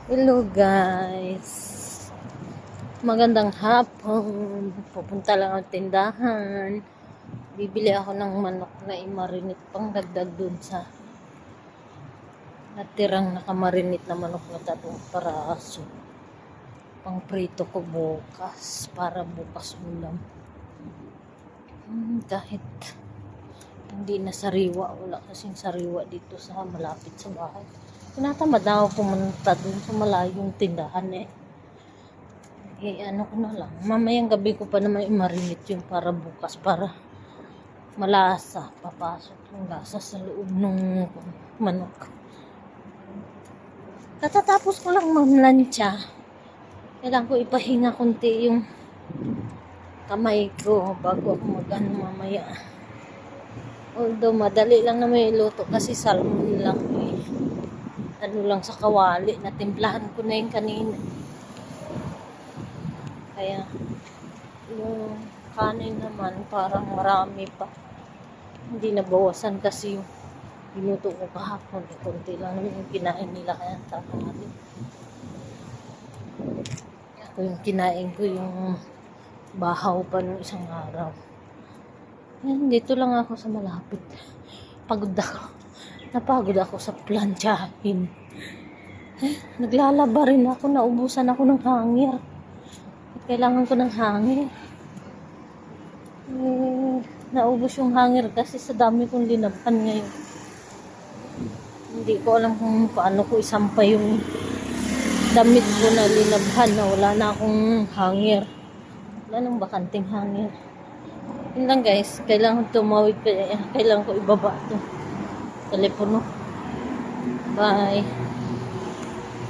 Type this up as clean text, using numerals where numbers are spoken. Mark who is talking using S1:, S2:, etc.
S1: Hello guys, magandang hapon. Pupunta lang ang tindahan. Bibili ako ng manok na imarinate pang dagdag dun sa natirang nakamarinate na manok na 3 piraso. Pang prito ko bukas para bukas ulam. Kahit hindi na sariwa, wala kasing sariwa dito sa malapit sa bahay. Tinatamad na ako pumunta dun sa malayong tindahan ano ko na lang. Mamayang gabi ko pa naman i-marinate yun para bukas, para malasa. Papasok yung lasa sa loob ng manok. Katatapos ko lang mamlansya. Kailangan ko ipahinga konti yung kamay ko bago ako mag-ano mamaya. Although madali lang naman iluto kasi salmon lang ano lang sa kawali, natimplahan ko na yung kanina. Kaya yung kanin naman parang marami pa, hindi nabawasan kasi yung binuto ko kahapon, konti lang naman yung kinain nila, kaya tatanggalin ako. Yung kinain ko yung bahaw pa nung isang araw. Yan, dito lang ako sa malapit. Napagod ako sa planchahin. Naglalaba rin ako, naubusan ako ng hangin. Kailangan ko ng hangin. Naubos yung hangin kasi sa dami kong linabhan ngayon. Hindi ko alam kung paano ko isampay yung damit ko na linabhan na wala na akong hangin. Wala nang bakanting hangin. Yun lang guys, kailangan tumawid, kailangan ko ibaba ito telepono. Bye.